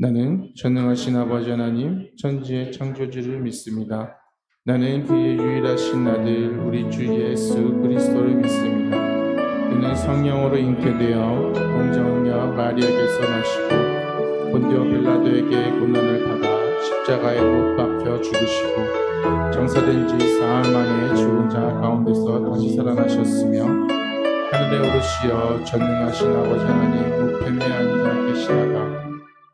나는 전능하신 아버지 하나님, 천지의 창조주를 믿습니다. 나는 그의 유일하신 아들, 우리 주 예수 그리스도를 믿습니다. 그는 성령으로 잉태되어 동정녀 마리아에게서 나시고 본디오 빌라도에게 고난을 받아 십자가에 못 박혀 죽으시고 장사된 지 사흘 만에 죽은 자 가운데서 다시 살아나셨으며 하늘에 오르시어 전능하신 아버지 하나님 우편에 앉아 계시다가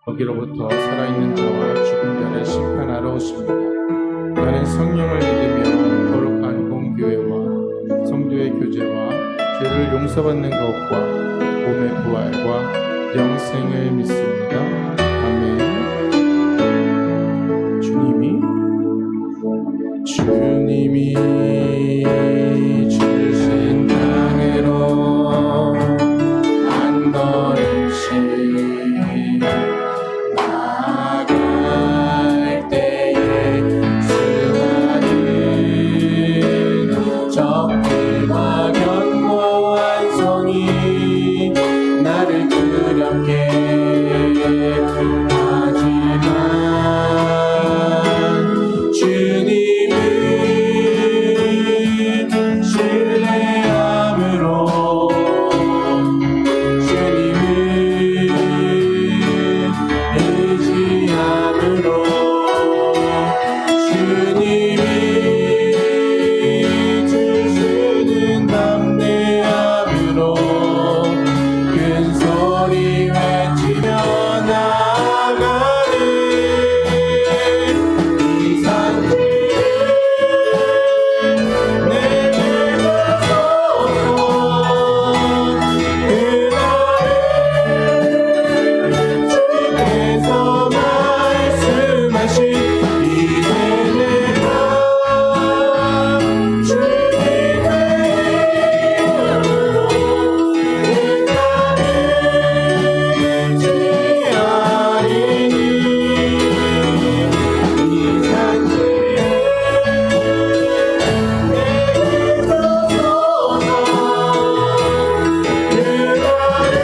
거기로부터 살아있는 자와 죽은 자를 심판하러 오십니다. 나는 성령을 믿으며 거룩한 공교회와 성도의 교제와 죄를 용서받는 것과 몸의 부활과 영생을 믿습니다. 아멘. 주님이 주신 땅으로 한 걸음씩 나아갈 때에 수많은 적들과 견고한 손이 나를 두렵게 하지만 주님을 신뢰함으로 주님을 의지함으로 주님이 주시는 담대함으로 큰 소리 외치며 나아가는 이 산지에 내게 가소서. 그날에 주께서 말씀하신 이제 내가 주님의 이름으로 그날을 지하리니 이 산지에 내게 가소서. 그날에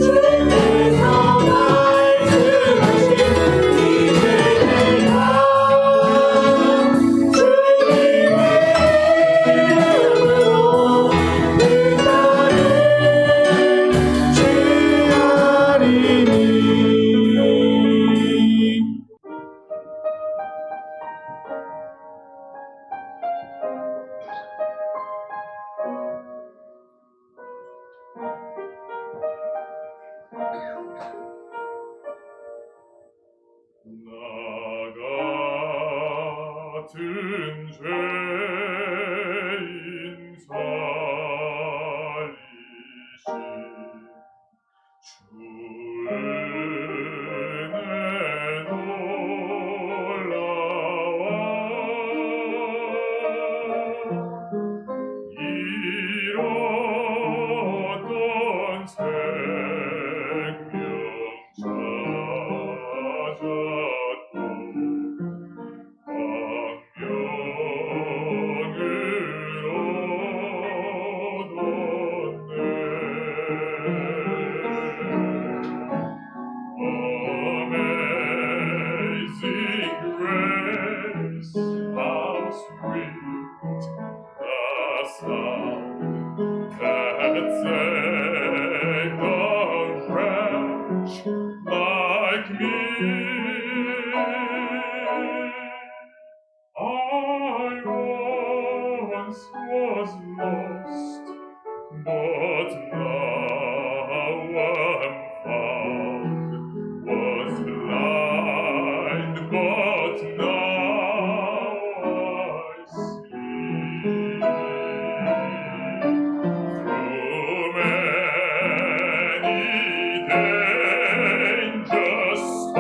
주께서 말씀하신 이제 내가 주님의 이름으로 그날을 취하리니. 나 같은 죄인 살리신 주 은혜 놀라워 잃었던 생명 찾았고 광명을 얻었네. Amazing grace, how sweet the sound that saved a wretch like me. I once was lost, but now am found. Was blind, but now I see. Through many dangers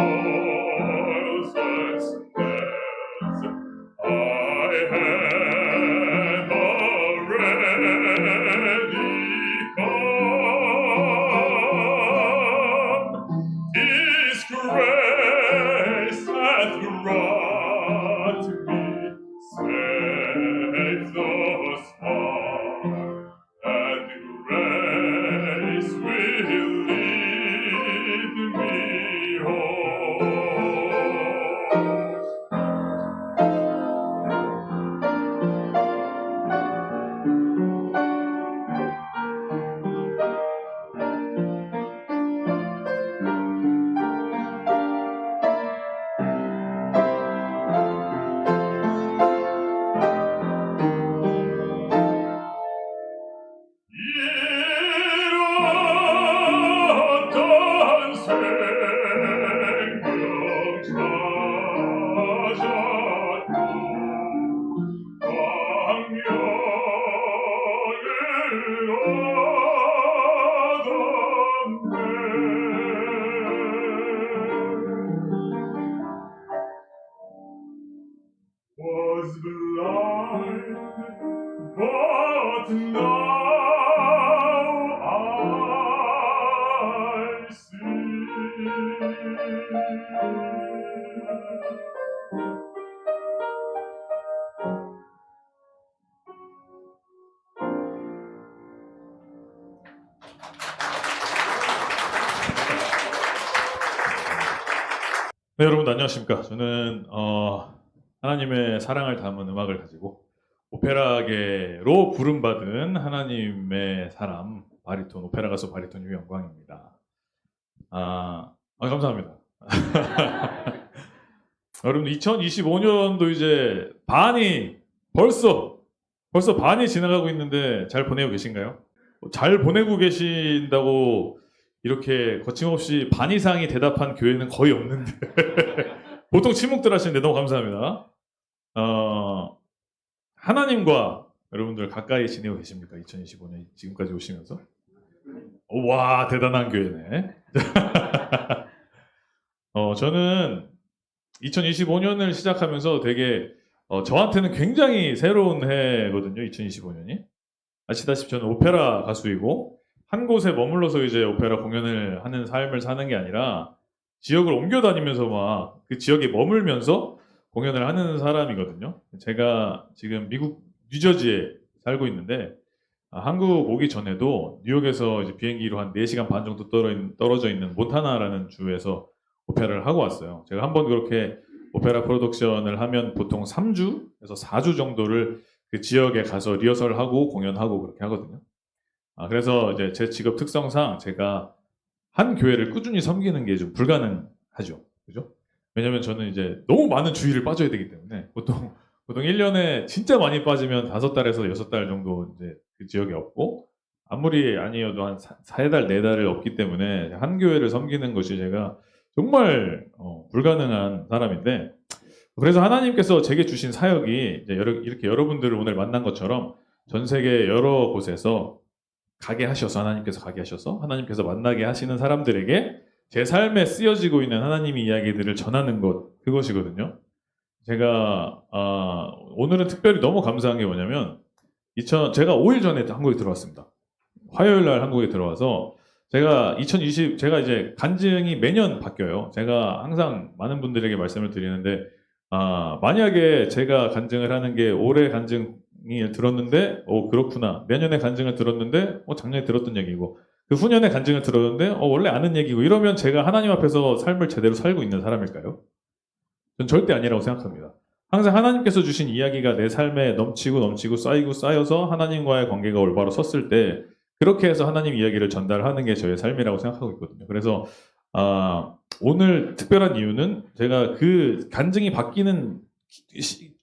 네, 여러분 안녕하십니까. 저는 하나님의 사랑을 담은 음악을 가지고 오페라계로 부름받은 하나님의 사람 바리톤, 오페라 가수 바리톤 유영광입니다. 감사합니다. 여러분 2025년도 이제 벌써 반이 지나가고 있는데 잘 보내고 계신가요? 잘 보내고 계신다고 이렇게 거침없이 반 이상이 대답한 교회는 거의 없는데 보통 침묵들 하시는데 너무 감사합니다. 하나님과 여러분들 가까이 지내고 계십니까? 2025년 지금까지 오시면서? 와, 대단한 교회네. 저는 2025년을 시작하면서 되게 저한테는 굉장히 새로운 해거든요. 2025년이. 아시다시피 저는 오페라 가수이고 한 곳에 머물러서 이제 오페라 공연을 하는 삶을 사는 게 아니라 지역을 옮겨 다니면서 막 그 지역에 머물면서 공연을 하는 사람이거든요. 제가 지금 미국 뉴저지에 살고 있는데 한국 오기 전에도 뉴욕에서 이제 비행기로 한 4시간 반 정도 떨어져 있는 몬타나라는 주에서 오페라를 하고 왔어요. 제가 한번 그렇게 오페라 프로덕션을 하면 보통 3주에서 4주 정도를 그 지역에 가서 리허설을 하고 공연하고 그렇게 하거든요. 그래서 이제 제 직업 특성상 제가 한 교회를 꾸준히 섬기는 게 좀 불가능하죠. 그죠? 왜냐면 저는 이제 너무 많은 주일을 빠져야 되기 때문에 보통 1년에 진짜 많이 빠지면 5달에서 6달 정도 이제 그 지역에 없고 아무리 아니어도 한 4달, 4달을 없기 때문에 한 교회를 섬기는 것이 제가 정말 불가능한 사람인데 그래서 하나님께서 제게 주신 사역이 이제 이렇게 여러분들을 오늘 만난 것처럼 전 세계 여러 곳에서 하나님께서 만나게 하시는 사람들에게 제 삶에 쓰여지고 있는 하나님의 이야기들을 전하는 그것이거든요. 제가 오늘은 특별히 너무 감사한 게 뭐냐면 제가 5일 전에 한국에 들어왔습니다. 화요일 날 한국에 들어와서 제가 이제 간증이 매년 바뀌어요. 제가 항상 많은 분들에게 말씀을 드리는데 만약에 제가 간증을 하는 게 올해 간증 들었는데 그렇구나. 내년에 간증을 들었는데 작년에 들었던 얘기고 그 후년에 간증을 들었는데 원래 아는 얘기고 이러면 제가 하나님 앞에서 삶을 제대로 살고 있는 사람일까요? 전 절대 아니라고 생각합니다. 항상 하나님께서 주신 이야기가 내 삶에 넘치고 쌓여서 하나님과의 관계가 올바로 섰을 때 그렇게 해서 하나님 이야기를 전달하는 게 저의 삶이라고 생각하고 있거든요. 그래서 오늘 특별한 이유는 제가 그 간증이 바뀌는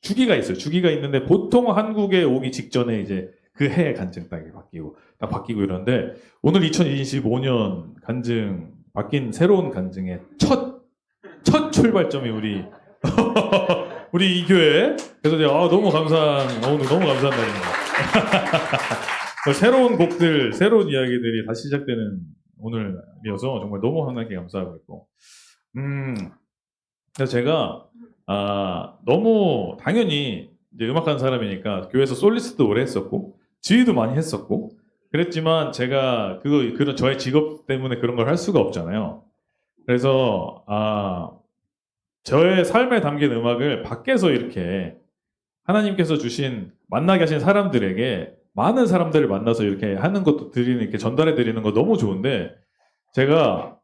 주기가 있어요. 주기가 있는데 보통 한국에 오기 직전에 이제 그 해 간증 딱 바뀌고 이러는데 오늘 2025년 간증 바뀐 새로운 간증의 첫 출발점이 우리 우리 이 교회. 그래서 제가 너무 감사한 날입니다. 새로운 곡들, 새로운 이야기들이 다시 시작되는 오늘이어서 정말 너무 하나님께 감사하고 있고 그래서 제가 너무 당연히 이제 음악하는 사람이니까 교회에서 솔리스트도 오래 했었고 지휘도 많이 했었고 그랬지만 제가 그런 저의 직업 때문에 그런 걸 할 수가 없잖아요. 그래서 저의 삶에 담긴 음악을 밖에서 이렇게 하나님께서 만나게 하신 사람들에게 많은 사람들을 만나서 이렇게 하는 것도 이렇게 전달해 드리는 거 너무 좋은데 제가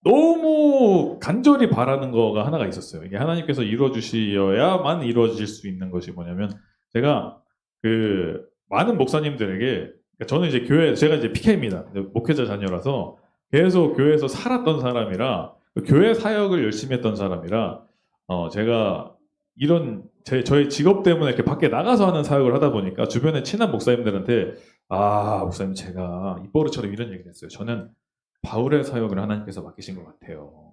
너무 간절히 바라는 거가 하나가 있었어요. 이게 하나님께서 이루어 주셔야만 이루어질 수 있는 것이 뭐냐면 제가 많은 목사님들에게 저는 이제 제가 이제 PK입니다. 목회자 자녀라서 계속 교회에서 살았던 사람이라 교회 사역을 열심히 했던 사람이라 제가 저의 직업 때문에 이렇게 밖에 나가서 하는 사역을 하다 보니까 주변에 친한 목사님들한테 목사님 제가 입버릇처럼 이런 얘기를 했어요. 저는 바울의 사역을 하나님께서 맡기신 것 같아요.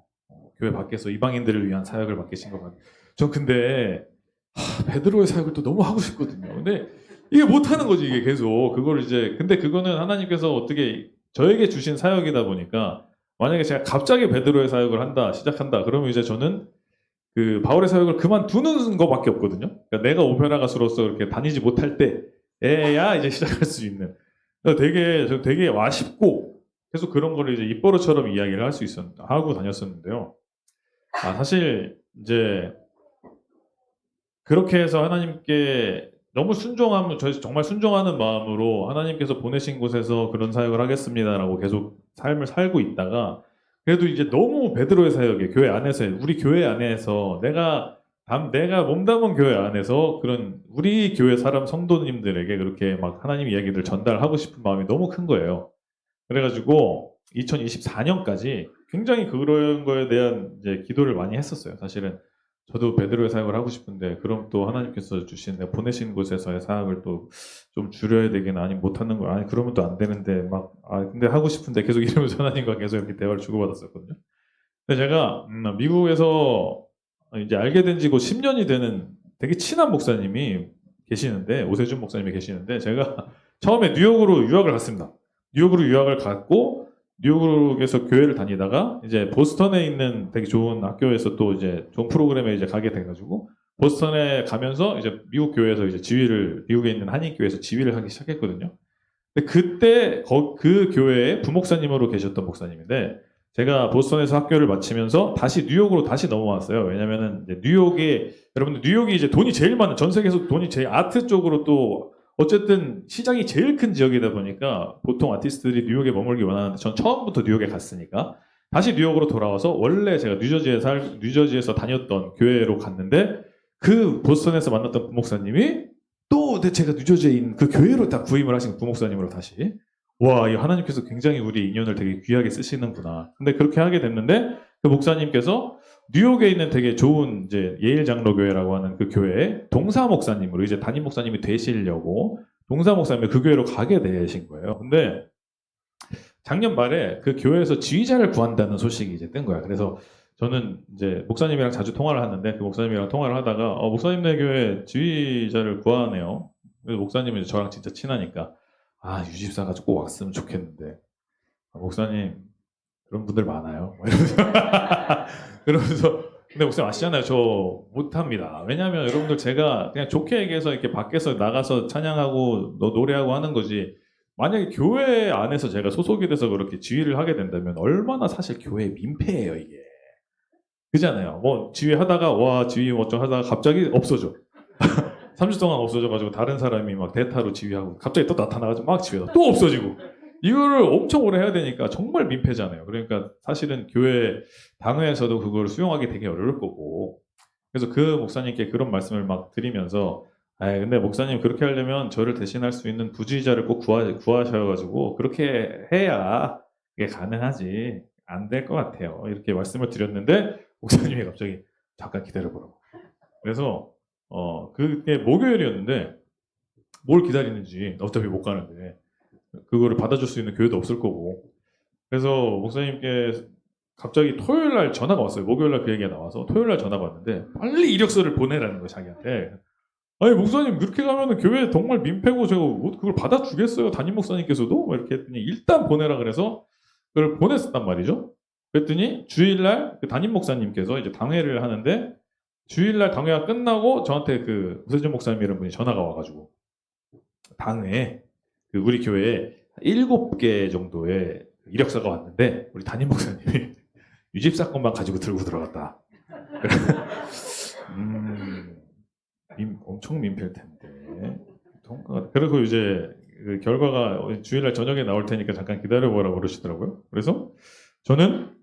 교회 밖에서 이방인들을 위한 사역을 맡기신 것 같아요. 전 근데 베드로의 사역을 또 너무 하고 싶거든요. 근데 이게 못하는 거지 이게 계속 근데 그거는 하나님께서 어떻게 저에게 주신 사역이다 보니까 만약에 제가 갑자기 베드로의 사역을 시작한다 그러면 이제 저는 그 바울의 사역을 그만두는 것밖에 없거든요. 그러니까 내가 오페라 가수로서 그렇게 다니지 못할 때에야 이제 시작할 수 있는. 되게 아쉽고 계속 그런 거를 이제 입버릇처럼 이야기를 할 수 하고 다녔었는데요. 사실 이제 그렇게 해서 하나님께 너무 순종하면 저희 정말 순종하는 마음으로 하나님께서 보내신 곳에서 그런 사역을 하겠습니다라고 계속 삶을 살고 있다가 그래도 이제 너무 베드로의 사역에 교회 안에서 우리 교회 안에서 내가 몸담은 교회 안에서 그런 우리 교회 사람 성도님들에게 그렇게 막 하나님 이야기를 전달하고 싶은 마음이 너무 큰 거예요. 그래가지고 2024년까지 굉장히 그런 거에 대한 이제 기도를 많이 했었어요. 사실은 저도 베드로의 사역을 하고 싶은데 그럼 또 하나님께서 주신 내가 보내신 곳에서의 사역을 또 좀 줄여야 되긴 아니 못하는 거 아니 그러면 또 안 되는데 막 근데 하고 싶은데 계속 이러면서 하나님과 계속 이렇게 대화를 주고받았었거든요. 근데 제가 미국에서 이제 알게 된 지 곧 10년이 되는 되게 친한 목사님이 계시는데 오세준 목사님이 계시는데 제가 처음에 뉴욕으로 유학을 갔습니다. 뉴욕으로 유학을 갔고 뉴욕에서 교회를 다니다가 이제 보스턴에 있는 되게 좋은 학교에서 또 이제 좋은 프로그램에 이제 가게 돼가지고 보스턴에 가면서 이제 미국 교회에서 이제 미국에 있는 한인교회에서 지휘를 하기 시작했거든요. 근데 그때 그 교회의 부목사님으로 계셨던 목사님인데 제가 보스턴에서 학교를 마치면서 다시 뉴욕으로 다시 넘어왔어요. 왜냐면은 이제 여러분들 뉴욕이 이제 돈이 제일 많은 전 세계에서 돈이 제일 아트 쪽으로 또 어쨌든 시장이 제일 큰 지역이다 보니까 보통 아티스트들이 뉴욕에 머물기 원하는데 전 처음부터 뉴욕에 갔으니까 다시 뉴욕으로 돌아와서 원래 제가 뉴저지에서 다녔던 교회로 갔는데 그 보스턴에서 만났던 부목사님이 또 제가 뉴저지에 있는 그 교회로 딱 부임을 하신 부목사님으로 다시 와, 이 하나님께서 굉장히 우리 인연을 되게 귀하게 쓰시는구나. 근데 그렇게 하게 됐는데 그 목사님께서 뉴욕에 있는 되게 좋은 이제 예일 장로교회라고 하는 그 교회에 동사 목사님으로 이제 담임 목사님이 되시려고 동사 목사님이 그 교회로 가게 되신 거예요. 근데 작년 말에 그 교회에서 지휘자를 구한다는 소식이 이제 뜬 거야. 그래서 저는 이제 목사님이랑 자주 통화를 하는데 그 목사님이랑 통화를 하다가 목사님네 교회 지휘자를 구하네요. 그래서 목사님은 이제 저랑 진짜 친하니까 유집사 가지고 꼭 왔으면 좋겠는데 목사님 그런 분들 많아요. 그러면서 근데 목사님 아시잖아요. 저 못합니다. 왜냐하면 여러분들 제가 그냥 좋게 얘기해서 이렇게 밖에서 나가서 찬양하고 노래하고 하는 거지 만약에 교회 안에서 제가 소속이 돼서 그렇게 지휘를 하게 된다면 얼마나 사실 교회 민폐예요 이게. 그잖아요. 뭐 지휘하다가 지휘 어쩌 하다가 갑자기 없어져. 3주 동안 없어져가지고 다른 사람이 막 대타로 지휘하고 갑자기 또 나타나가지고 막 지휘하다 또 없어지고 이거를 엄청 오래 해야 되니까 정말 민폐잖아요. 그러니까 사실은 교회 당회에서도 그걸 수용하기 되게 어려울 거고 그래서 그 목사님께 그런 말씀을 막 드리면서 근데 목사님 그렇게 하려면 저를 대신할 수 있는 부지휘자를 꼭 구하셔가지고 그렇게 해야 이게 가능하지 안 될 것 같아요. 이렇게 말씀을 드렸는데 목사님이 갑자기 잠깐 기다려보라고. 그래서 그게 목요일이었는데 뭘 기다리는지 어차피 못 가는데 그거를 받아줄 수 있는 교회도 없을 거고 그래서 목사님께 갑자기 토요일 날 전화가 왔어요. 목요일 날 그 얘기가 나와서 토요일 날 전화가 왔는데 빨리 이력서를 보내라는 거예요. 자기한테. 아니 목사님 그렇게 가면은 교회 정말 민폐고 제가 그걸 받아주겠어요. 담임 목사님께서도 이렇게 했더니 일단 보내라 그래서 그걸 보냈었단 말이죠. 그랬더니 주일날 그 담임 목사님께서 이제 당회를 하는데 주일날 당회가 끝나고 저한테 그 우세준 목사님이라는 분이 전화가 와가지고 당회에 그 우리 교회에 7개 정도의 이력서가 왔는데 우리 담임 목사님이 유집 사건만 가지고 들고 들어갔다. 엄청 민폐일 텐데. 그리고 이제 그 결과가 주일날 저녁에 나올 테니까 잠깐 기다려보라고 그러시더라고요. 그래서 저는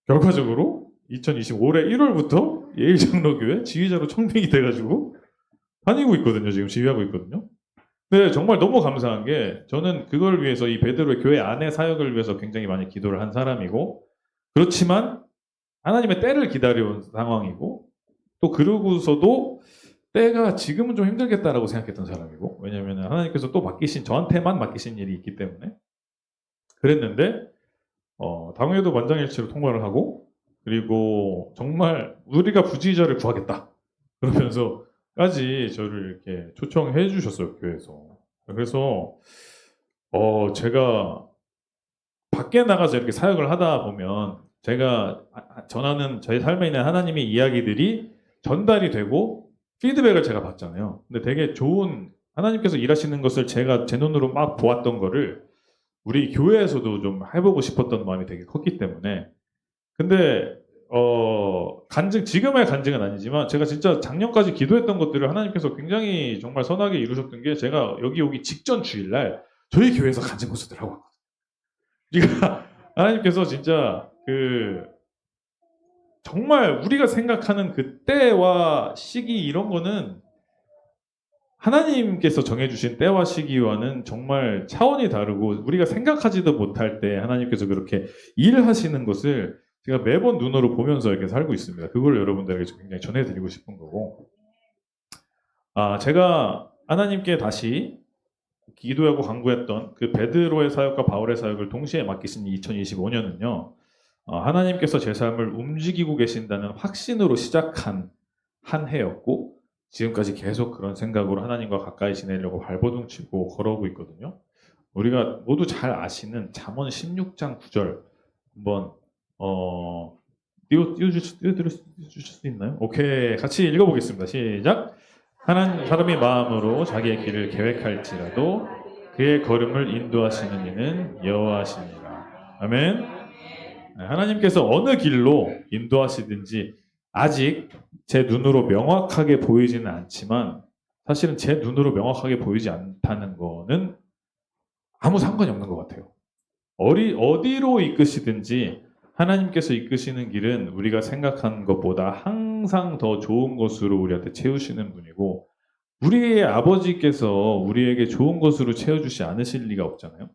결과적으로 2025년 1월부터 예일장로교회 지휘자로 청빙이 돼가지고 다니고 있거든요. 지금 지휘하고 있거든요. 근데 정말 너무 감사한 게 저는 그걸 위해서 이 베드로의 교회 안의 사역을 위해서 굉장히 많이 기도를 한 사람이고 그렇지만 하나님의 때를 기다려온 상황이고 또 그러고서도 때가 지금은 좀 힘들겠다라고 생각했던 사람이고 왜냐하면 하나님께서 또 저한테만 맡기신 일이 있기 때문에 그랬는데 당회도 만장일치로 통과를 하고 그리고 정말 우리가 부지휘자를 구하겠다 그러면서까지 저를 이렇게 초청해 주셨어요 교회에서. 그래서 제가 밖에 나가서 이렇게 사역을 하다 보면 제가 전하는 저의 삶에 있는 하나님의 이야기들이 전달이 되고 피드백을 제가 받잖아요. 근데 되게 좋은 하나님께서 일하시는 것을 제가 제 눈으로 막 보았던 거를 우리 교회에서도 좀 해보고 싶었던 마음이 되게 컸기 때문에. 근데 지금의 간증은 아니지만 제가 진짜 작년까지 기도했던 것들을 하나님께서 굉장히 정말 선하게 이루셨던 게, 제가 여기 오기 직전 주일날 저희 교회에서 간증 콘서트를 하고 왔거든요. 그러니까 하나님께서 진짜 정말 우리가 생각하는 그 때와 시기 이런 거는 하나님께서 정해주신 때와 시기와는 정말 차원이 다르고, 우리가 생각하지도 못할 때 하나님께서 그렇게 일하시는 것을 제가 매번 눈으로 보면서 이렇게 살고 있습니다. 그걸 여러분들에게 굉장히 전해드리고 싶은 거고, 제가 하나님께 다시 기도하고 간구했던 그 베드로의 사역과 바울의 사역을 동시에 맡기신 2025년은요, 하나님께서 제 삶을 움직이고 계신다는 확신으로 시작한 한 해였고, 지금까지 계속 그런 생각으로 하나님과 가까이 지내려고 발버둥 치고 걸어오고 있거든요. 우리가 모두 잘 아시는 잠언 16장 9절 한번 띄워주실 수 있나요? 오케이, 같이 읽어보겠습니다. 시작. 하나님 사람이 마음으로 자기의 길을 계획할지라도 그의 걸음을 인도하시는 이는 여호와시니라. 아멘. 하나님께서 어느 길로 인도하시든지 아직 제 눈으로 명확하게 보이지는 않지만, 사실은 제 눈으로 명확하게 보이지 않다는 거는 아무 상관이 없는 것 같아요. 어디로 이끄시든지 하나님께서 이끄시는 길은 우리가 생각한 것보다 항상 더 좋은 것으로 우리한테 채우시는 분이고, 우리의 아버지께서 우리에게 좋은 것으로 채워주지 않으실 리가 없잖아요.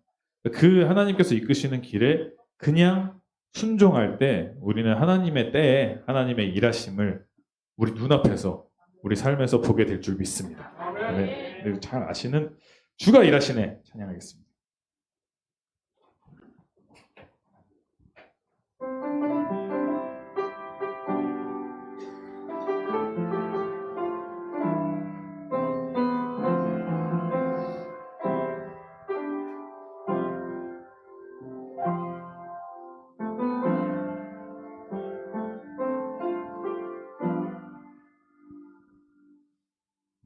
그 하나님께서 이끄시는 길에 그냥 순종할 때 우리는 하나님의 때에 하나님의 일하심을 우리 눈앞에서, 우리 삶에서 보게 될 줄 믿습니다. 네, 잘 아시는 주가 일하시네 찬양하겠습니다.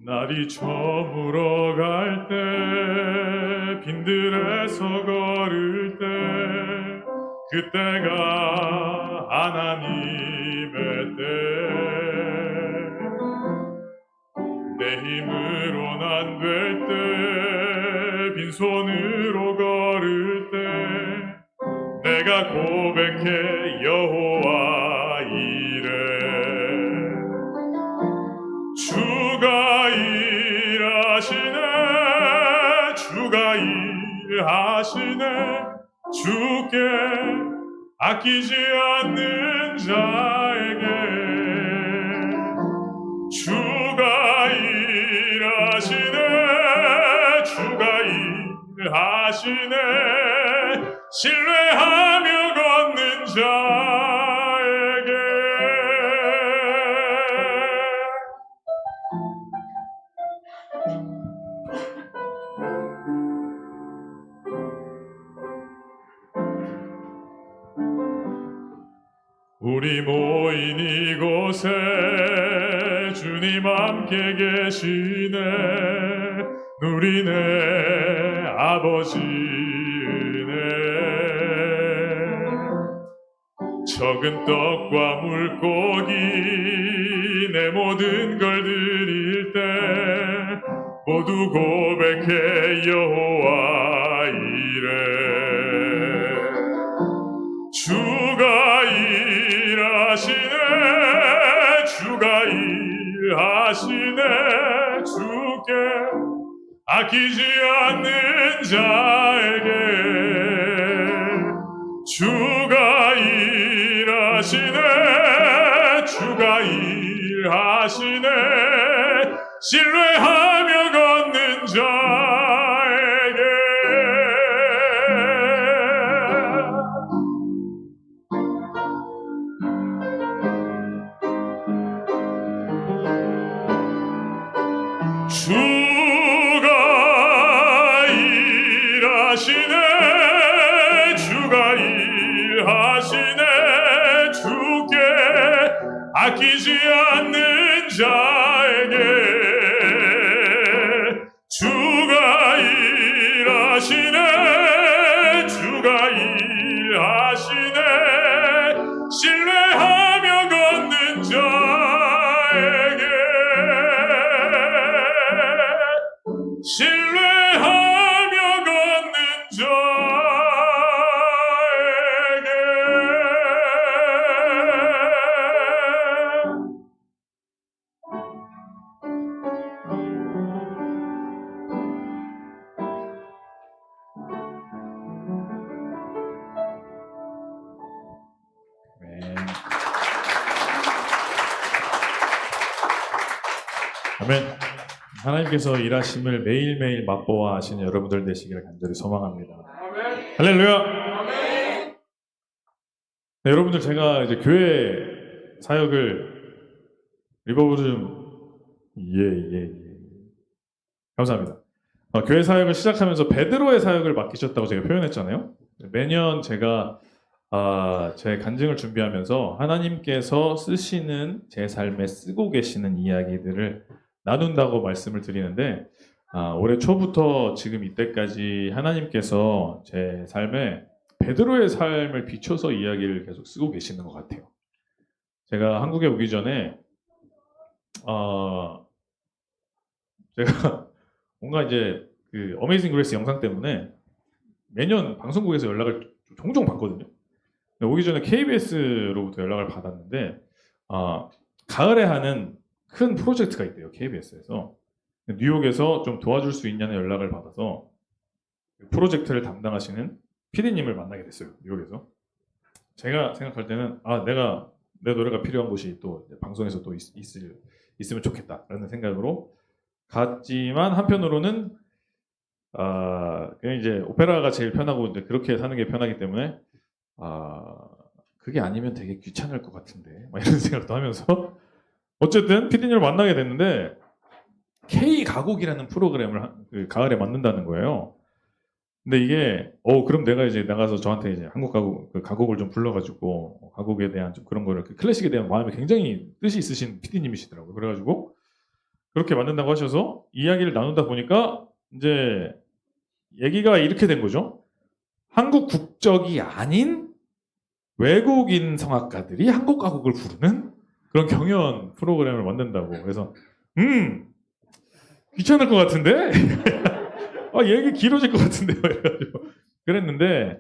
날이 저물어 갈 때, 빈들에서 걸을 때, 그때가 하나님의 때. 내 힘으로는 안 될 때, 빈손으로 걸을 때, 내가 고백해 여호와 이래. 주가 일하시네, 주가 일하시네, 주께 아끼지 않는 자에게. 주가 일하시네, 주가 일하시네, 신뢰하며 걷는 자에게. 우리 모인 이곳에 주님 함께 계시네. 누리네 아버지 은혜. 적은 떡과 물고기 내 모든 걸 드릴 때 모두 고백해 여호와 이래. 주가 일하시네, 주가 일하시네, 주께 아끼지 않는 자에게. 주가 일하시네, 주가 일하시네, 신뢰하며 걷는 자에게. 주가 일하시네, 주가 일하시네, 주께 아끼지 않는 자에게. 주가 일하시네, 걷는 자에게 신뢰하며 걷는 자에게 네. 아멘. 하나님께서 일하심을 매일매일 맛보아 하시는 여러분들 되시기를 간절히 소망합니다. 할렐루야. 네, 여러분들 제가 이제 교회 사역을 리버브즘 감사합니다. 교회 사역을 시작하면서 베드로의 사역을 맡기셨다고 제가 표현했잖아요. 매년 제가 제 간증을 준비하면서 하나님께서 쓰시는 제 삶에 쓰고 계시는 이야기들을 나눈다고 말씀을 드리는데 올해 초부터 지금 이때까지 하나님께서 제 삶에 베드로의 삶을 비춰서 이야기를 계속 쓰고 계시는 것 같아요. 제가 한국에 오기 전에 제가 뭔가 이제 그 어메이징 그레이스 영상 때문에 매년 방송국에서 연락을 종종 받거든요. 오기 전에 KBS로부터 연락을 받았는데 가을에 하는 큰 프로젝트가 있대요. KBS에서 뉴욕에서 좀 도와줄 수 있냐는 연락을 받아서 프로젝트를 담당하시는 PD님을 만나게 됐어요. 뉴욕에서. 제가 생각할 때는 내 노래가 필요한 곳이 또 방송에서 또 있으면 좋겠다라는 생각으로 갔지만 한편으로는 그냥 이제 오페라가 제일 편하고 이제 그렇게 사는 게 편하기 때문에 그게 아니면 되게 귀찮을 것 같은데 막 이런 생각도 하면서 어쨌든 PD님을 만나게 됐는데 K 가곡이라는 프로그램을 가을에 만든다는 거예요. 근데 이게 그럼 내가 이제 나가서 저한테 이제 한국 가곡을 좀 불러가지고 가곡에 대한 좀 그런 거를 클래식에 대한 마음이 굉장히 뜻이 있으신 PD님이시더라고요. 그래가지고 그렇게 만든다고 하셔서 이야기를 나누다 보니까 이제 얘기가 이렇게 된 거죠. 한국 국적이 아닌 외국인 성악가들이 한국 가곡을 부르는 그런 경연 프로그램을 만든다고. 그래서 귀찮을 것 같은데 얘기 길어질 것 같은데 이래가지고 그랬는데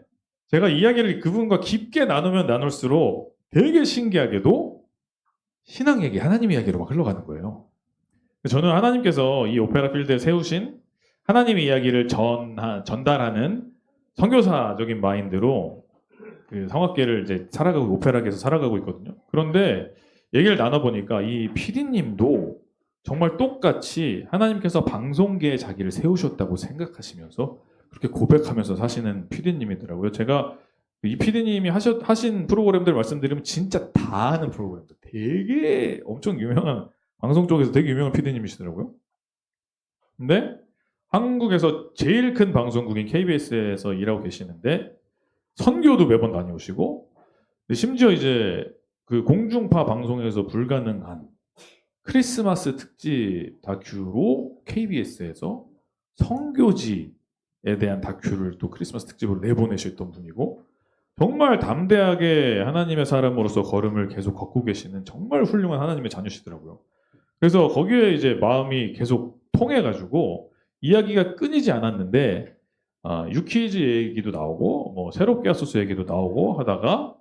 제가 이야기를 그분과 깊게 나누면 나눌수록 되게 신기하게도 신앙 얘기, 하나님 이야기로 막 흘러가는 거예요. 저는 하나님께서 이 오페라 필드에 세우신 하나님의 이야기를 전달하는 선교사적인 마인드로 그 성악계를 이제 오페라계에서 살아가고 있거든요. 그런데 얘기를 나눠보니까 이 PD님도 정말 똑같이 하나님께서 방송계에 자기를 세우셨다고 생각하시면서 그렇게 고백하면서 사시는 PD님이더라고요. 제가 이 PD님이 하신 프로그램들 말씀드리면 진짜 다 아는 프로그램들, 되게 엄청 유명한 방송 쪽에서 되게 유명한 PD님이시더라고요. 근데 한국에서 제일 큰 방송국인 KBS에서 일하고 계시는데 선교도 매번 다녀오시고 심지어 이제 그 공중파 방송에서 불가능한 크리스마스 특집 다큐로 KBS에서 성교지에 대한 다큐를 또 크리스마스 특집으로 내보내셨던 분이고 정말 담대하게 하나님의 사람으로서 걸음을 계속 걷고 계시는 정말 훌륭한 하나님의 자녀시더라고요. 그래서 거기에 이제 마음이 계속 통해가지고 이야기가 끊이지 않았는데 유키즈 얘기도 나오고 뭐 새롭게 하소서 얘기도 나오고 하다가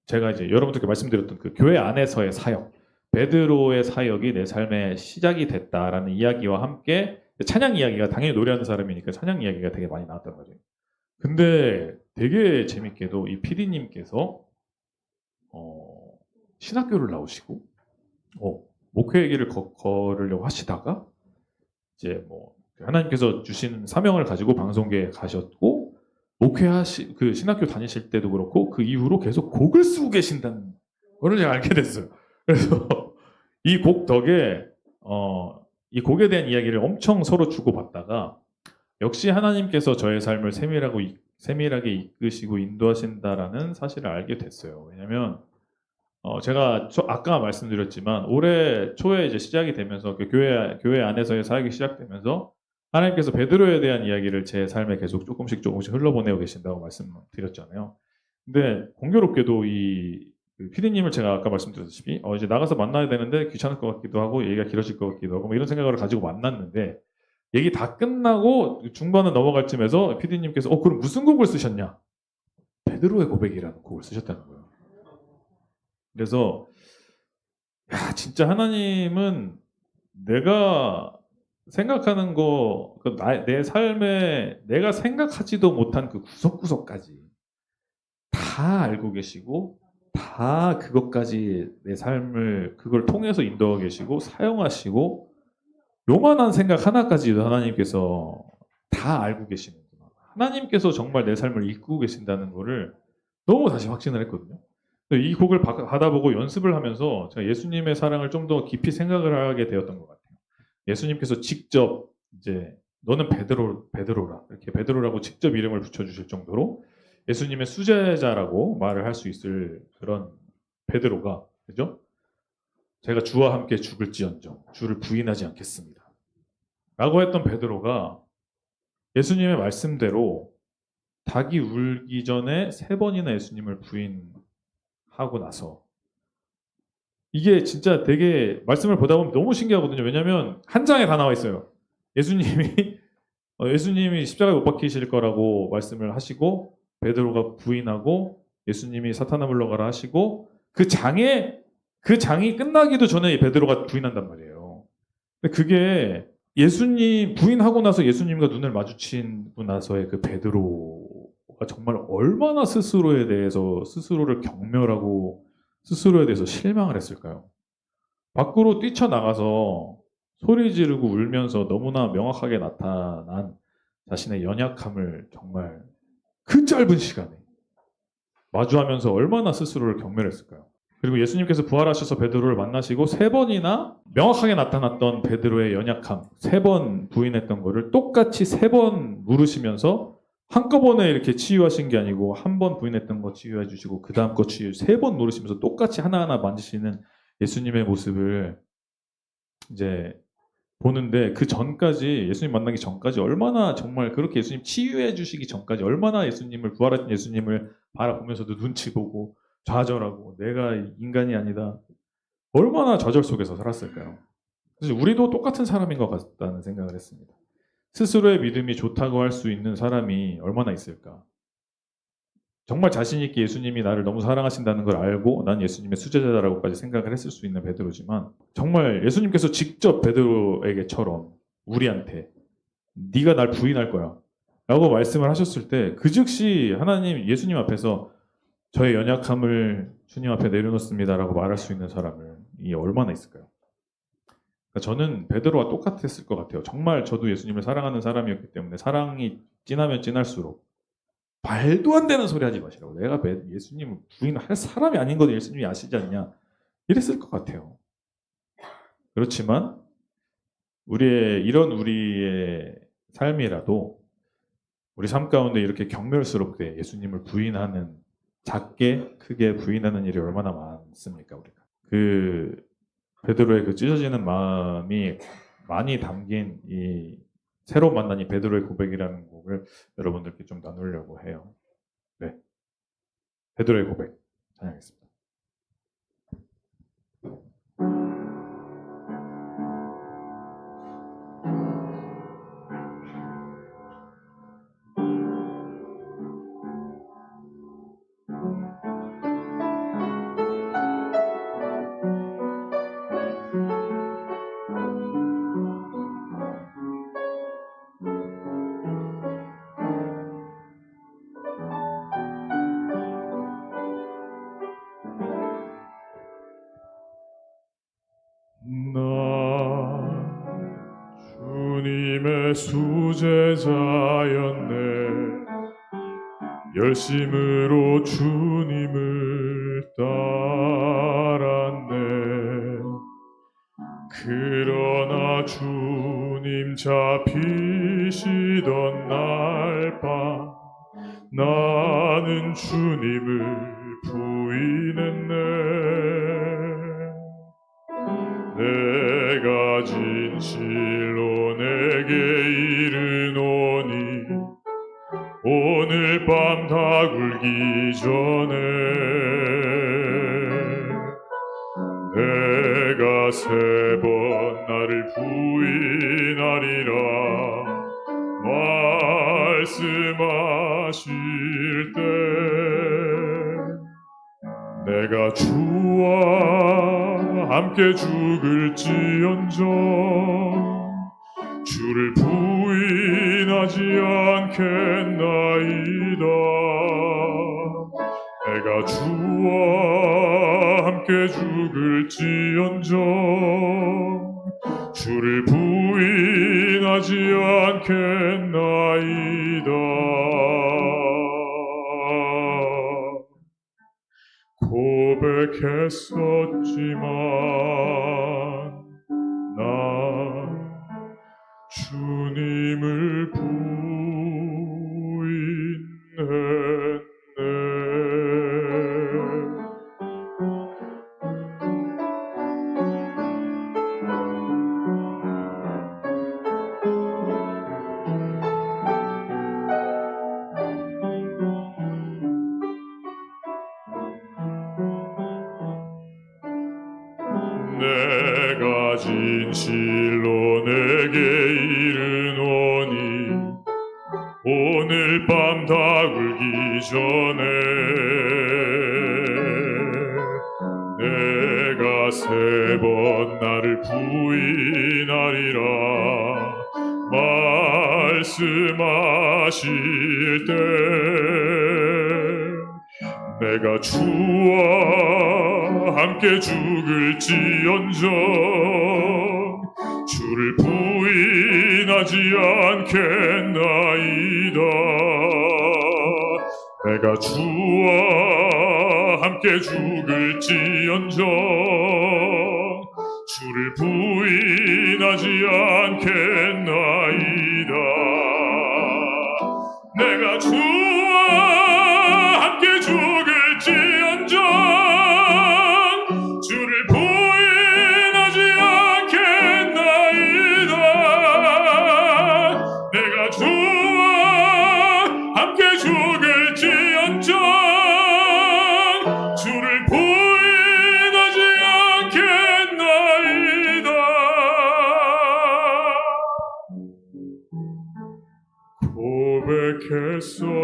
제가 이제 여러분들께 말씀드렸던 그 교회 안에서의 사역, 베드로의 사역이 내 삶의 시작이 됐다라는 이야기와 함께 찬양 이야기가 당연히 노래하는 사람이니까 찬양 이야기가 되게 많이 나왔단 말이에요. 근데 되게 재밌게도 이 PD님께서 신학교를 나오시고 목회 얘기를 걸으려고 하시다가 이제 뭐 하나님께서 주신 사명을 가지고 방송계에 가셨고 그 신학교 다니실 때도 그렇고 그 이후로 계속 곡을 쓰고 계신다는 걸 제가 알게 됐어요. 그래서 이 곡 덕에 이 곡에 대한 이야기를 엄청 서로 주고받다가 역시 하나님께서 저의 삶을 세밀하게 이끄시고 인도하신다라는 사실을 알게 됐어요. 왜냐하면 제가 아까 말씀드렸지만 올해 초에 이제 시작이 되면서 그 교회 안에서의 사역이 시작되면서 하나님께서 베드로에 대한 이야기를 제 삶에 계속 조금씩 흘러보내고 계신다고 말씀드렸잖아요. 근데 공교롭게도 이 피디님을 제가 아까 말씀드렸다시피 이제 나가서 만나야 되는데 귀찮을 것 같기도 하고 얘기가 길어질 것 같기도 하고 뭐 이런 생각을 가지고 만났는데 얘기 다 끝나고 중반에 넘어갈 쯤에서 피디님께서 그럼 무슨 곡을 쓰셨냐? 베드로의 고백이라는 곡을 쓰셨다는 거예요. 그래서 야 진짜 하나님은 내가 생각하는 거, 내 삶에 내가 생각하지도 못한 그 구석구석까지 다 알고 계시고 다 그것까지 내 삶을 그걸 통해서 인도하고 계시고 사용하시고 요만한 생각 하나까지도 하나님께서 다 알고 계시는구나. 하나님께서 정말 내 삶을 이끌고 계신다는 거를 너무 다시 확신을 했거든요. 이 곡을 받아보고 연습을 하면서 제가 예수님의 사랑을 좀 더 깊이 생각을 하게 되었던 것 같아요. 예수님께서 직접 이제 너는 베드로라 이렇게 베드로라고 직접 이름을 붙여주실 정도로 예수님의 수제자라고 말을 할 수 있을 그런 베드로가 그죠? 제가 주와 함께 죽을지언정 주를 부인하지 않겠습니다. 라고 했던 베드로가 예수님의 말씀대로 닭이 울기 전에 3번이나 예수님을 부인하고 나서 이게 진짜 되게 말씀을 보다 보면 너무 신기하거든요. 왜냐하면 한 장에 다 나와 있어요. 예수님이 십자가에 못 박히실 거라고 말씀을 하시고 베드로가 부인하고 예수님이 사탄아 물러가라 하시고 그 장이 끝나기도 전에 베드로가 부인한단 말이에요. 근데 그게 예수님 부인하고 나서 예수님과 눈을 마주치고 나서의 그 베드로가 정말 얼마나 스스로를 경멸하고 스스로에 대해서 실망을 했을까요? 밖으로 뛰쳐나가서 소리 지르고 울면서 너무나 명확하게 나타난 자신의 연약함을 정말 그 짧은 시간에 마주하면서 얼마나 스스로를 경멸했을까요? 그리고 예수님께서 부활하셔서 베드로를 만나시고 3번이나 명확하게 나타났던 베드로의 연약함, 3번 부인했던 거를 똑같이 3번 물으시면서 한꺼번에 이렇게 치유하신 게 아니고 한 번 부인했던 거 치유해 주시고 그 다음 거 치유 3번 누르시면서 똑같이 하나하나 만지시는 예수님의 모습을 이제 보는데 그 전까지 예수님 만나기 전까지 얼마나 정말 그렇게 예수님 치유해 주시기 전까지 얼마나 예수님을 부활하신 예수님을 바라보면서도 눈치 보고 좌절하고 내가 인간이 아니다 얼마나 좌절 속에서 살았을까요? 그래서 우리도 똑같은 사람인 것 같다는 생각을 했습니다. 스스로의 믿음이 좋다고 할 수 있는 사람이 얼마나 있을까? 정말 자신 있게 예수님이 나를 너무 사랑하신다는 걸 알고 난 예수님의 수제자라고까지 생각을 했을 수 있는 베드로지만 정말 예수님께서 직접 베드로에게처럼 우리한테 네가 날 부인할 거야 라고 말씀을 하셨을 때 그 즉시 하나님 예수님 앞에서 저의 연약함을 주님 앞에 내려놓습니다 라고 말할 수 있는 사람이 얼마나 있을까요? 그러니까 저는 베드로와 똑같았을 것 같아요. 정말 저도 예수님을 사랑하는 사람이었기 때문에 사랑이 진하면 진할수록 말도 안 되는 소리 하지 마시라고. 내가 예수님을 부인할 사람이 아닌 걸 예수님이 아시지 않냐. 이랬을 것 같아요. 그렇지만 우리의 삶이라도 우리 삶 가운데 이렇게 경멸스럽게 예수님을 부인하는 작게 크게 부인하는 일이 얼마나 많습니까? 우리가 그 베드로의 그 찢어지는 마음이 많이 담긴 이 새로 만난 이 베드로의 고백이라는 곡을 여러분들께 좀 나누려고 해요. 네, 베드로의 고백 찬양하겠습니다. 주님의 수제자였네. 열심으로 주님을 따랐네. 그러나 주님 잡히시던 날 밤 나는 주님을 부인했네. 내가 진실로 내게 이르노니 오늘 밤 다 굴기 전에 내가 세 번 나를 부인하리라 말씀하실 때 내가 주와 함께 죽을지언정 주를 부인하지 않겠나이다. 내가 주와 함께 죽을지언정 주를 부인하지 않겠나이다. 고백했었지만 나 주님을 부인했네. 내가 진실로 내게 이르노니 오늘 밤 다굴기 전에 내가 세 번 나를 부인하리라 말씀하실 때 내가 주와 함께 죽을지언정 주를 부인하지 않겠나이다. 내가 주와 함께 죽을지언정 주를 부인하지 않겠나이다. 내가 주와 함께 죽을지언정 주를 부인하지 않겠나이다. 내가 주와 함께 죽을지언정 주를 부인하지 않겠나이다.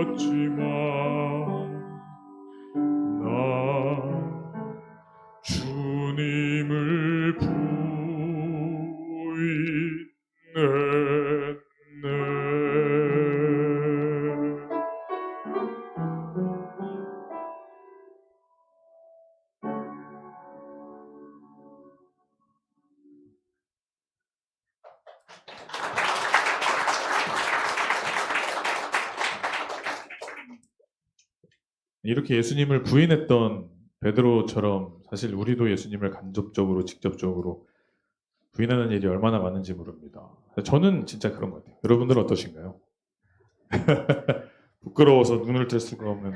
고백했었지만 나 주님을 부인했네. 이렇게 예수님을 부인했던 베드로처럼 사실 우리도 예수님을 간접적으로 직접적으로 부인하는 일이 얼마나 많은지 모릅니다. 저는 진짜 그런 것 같아요. 여러분들은 어떠신가요? 부끄러워서 눈을 뗄 수가 없는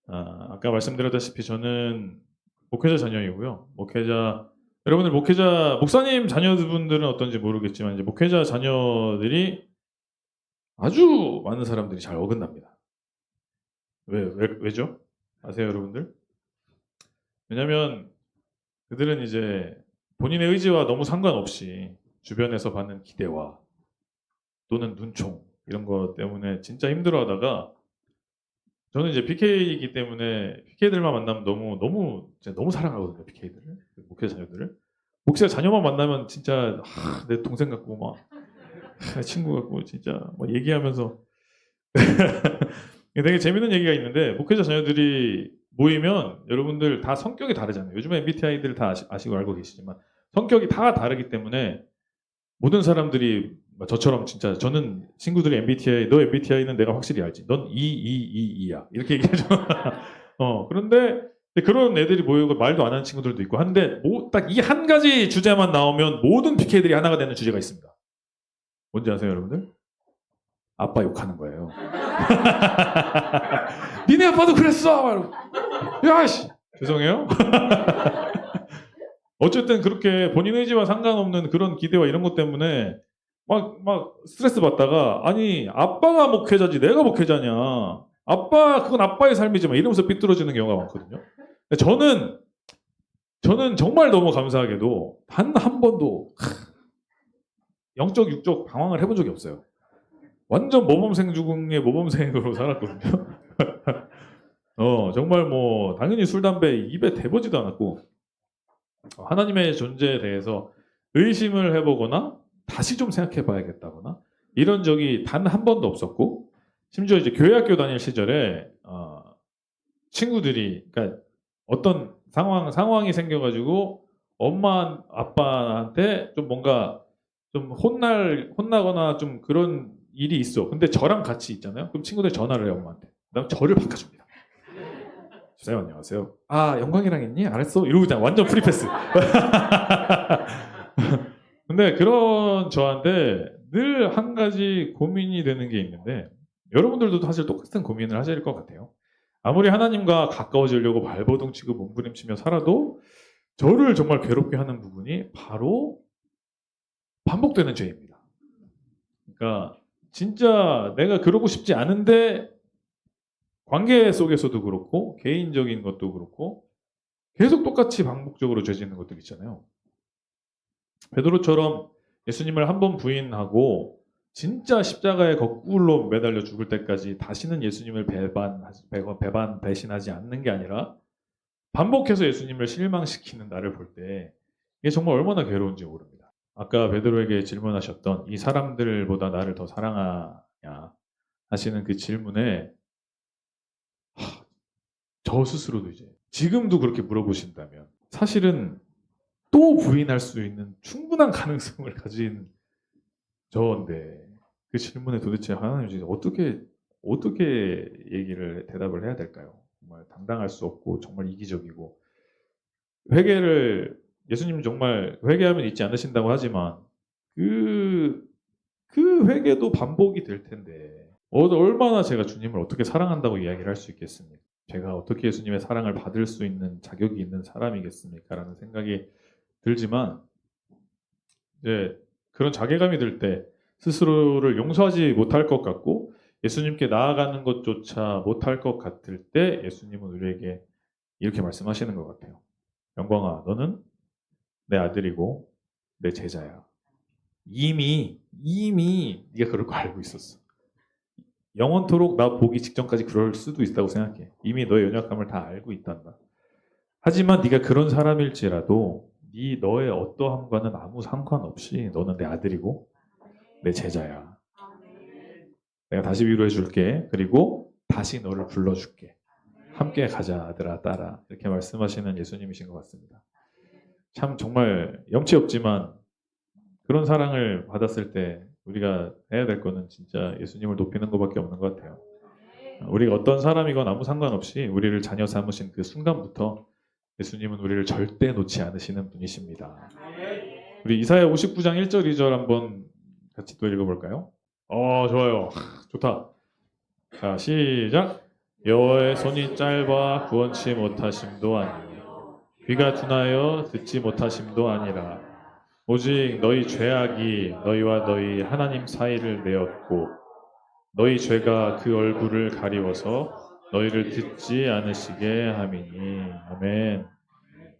아까 말씀드렸다시피 저는 목회자 자녀이고요. 여러분들 목사님 자녀분들은 어떤지 모르겠지만 이제 목회자 자녀들이 아주 많은 사람들이 잘 어긋납니다. 왜죠? 아세요, 여러분들? 왜냐면 그들은 이제 본인의 의지와 너무 상관없이 주변에서 받는 기대와 또는 눈총 이런 것 때문에 진짜 힘들어하다가 저는 이제 PK이기 때문에 PK들만 만나면 너무 사랑하거든요, PK들을, 목회자 자녀들을. 목회자 자녀만 만나면 진짜 내 동생 같고 막 친구 같고 진짜 막 얘기하면서 되게 재밌는 얘기가 있는데 목회자 자녀들이 모이면 여러분들 다 성격이 다르잖아요. 요즘에 MBTI들 다 아시고 알고 계시지만 성격이 다 다르기 때문에 모든 사람들이 저처럼 진짜 저는 친구들이 MBTI 너 MBTI는 내가 확실히 알지. 넌 EEE야 이렇게 얘기하죠. 그런데 그런 애들이 모이고 말도 안 하는 친구들도 있고 한데 딱 이 한 가지 주제만 나오면 모든 PK들이 하나가 되는 주제가 있습니다. 뭔지 아세요, 여러분들? 아빠 욕하는 거예요. 니네 아빠도 그랬어. 야씨 죄송해요. 어쨌든 그렇게 본인 의지와 상관없는 그런 기대와 이런 것 때문에 막 스트레스 받다가 아니 아빠가 목회자지 내가 목회자냐. 그건 아빠의 삶이지만 이러면서 삐뚤어지는 경우가 많거든요. 저는 저는 정말 너무 감사하게도 단 한 번도 영적 육적 방황을 해본 적이 없어요. 완전 모범생 중의 모범생으로 살았거든요. 정말 뭐 당연히 술 담배 입에 대보지도 않았고 하나님의 존재에 대해서 의심을 해보거나 다시 좀 생각해봐야겠다거나 이런 적이 단 한 번도 없었고 심지어 이제 교회 학교 다닐 시절에 친구들이 그러니까 어떤 상황이 생겨가지고 엄마 아빠한테 좀 뭔가 좀 혼나거나 좀 그런 일이 있어. 근데 저랑 같이 있잖아요. 그럼 친구들 전화를 해요 엄마한테. 그다음 저를 바꿔줍니다. 주사님 안녕하세요. 아 영광이랑 있니? 알았어. 이러고 그냥 완전 프리패스. 근데 그런 저한테 늘 한 가지 고민이 되는 게 있는데 여러분들도 사실 똑같은 고민을 하실 것 같아요. 아무리 하나님과 가까워지려고 발버둥치고 몸부림치며 살아도 저를 정말 괴롭게 하는 부분이 바로 반복되는 죄입니다. 그러니까 진짜 내가 그러고 싶지 않은데 관계 속에서도 그렇고 개인적인 것도 그렇고 계속 똑같이 반복적으로 죄 짓는 것들 있잖아요. 베드로처럼 예수님을 한 번 부인하고 진짜 십자가에 거꾸로 매달려 죽을 때까지 다시는 예수님을 배신하지 않는 게 아니라 반복해서 예수님을 실망시키는 나를 볼 때 이게 정말 얼마나 괴로운지 모릅니다. 아까 베드로에게 질문하셨던 이 사람들보다 나를 더 사랑하냐 하시는 그 질문에 저 스스로도 이제 지금도 그렇게 물어보신다면 사실은 또 부인할 수 있는 충분한 가능성을 가진 저인데 그 질문에 도대체 하나님 이제 어떻게 대답을 해야 될까요? 정말 당당할 수 없고 정말 이기적이고 회개를 예수님 정말 회개하면 잊지 않으신다고 하지만 그 회개도 반복이 될 텐데 얼마나 제가 주님을 어떻게 사랑한다고 이야기를 할 수 있겠습니까? 제가 어떻게 예수님의 사랑을 받을 수 있는 자격이 있는 사람이겠습니까? 라는 생각이 들지만 이제 그런 자괴감이 들 때 스스로를 용서하지 못할 것 같고 예수님께 나아가는 것조차 못할 것 같을 때 예수님은 우리에게 이렇게 말씀하시는 것 같아요. 영광아, 너는 내 아들이고 내 제자야. 이미 네가 그럴 거 알고 있었어. 영원토록 나 보기 직전까지 그럴 수도 있다고 생각해. 이미 너의 연약함을 다 알고 있단다. 하지만 네가 그런 사람일지라도 너의 어떠함과는 아무 상관없이 너는 내 아들이고 내 제자야. 내가 다시 위로해 줄게. 그리고 다시 너를 불러줄게. 함께 가자 아들아 딸아. 이렇게 말씀하시는 예수님이신 것 같습니다. 참 정말 염치 없지만 그런 사랑을 받았을 때 우리가 해야 될 거는 진짜 예수님을 높이는 것밖에 없는 것 같아요. 우리가 어떤 사람이건 아무 상관없이 우리를 자녀 삼으신 그 순간부터 예수님은 우리를 절대 놓지 않으시는 분이십니다. 우리 이사야 59장 1절 2절 한번 같이 또 읽어볼까요? 좋아요. 좋다. 자, 시작. 여호와의 손이 짧아 구원치 못하심도 아니요 귀가 둔하여 듣지 못하심도 아니라 오직 너희 죄악이 너희와 너희 하나님 사이를 내었고 너희 죄가 그 얼굴을 가리워서 너희를 듣지 않으시게 함이니. 아멘.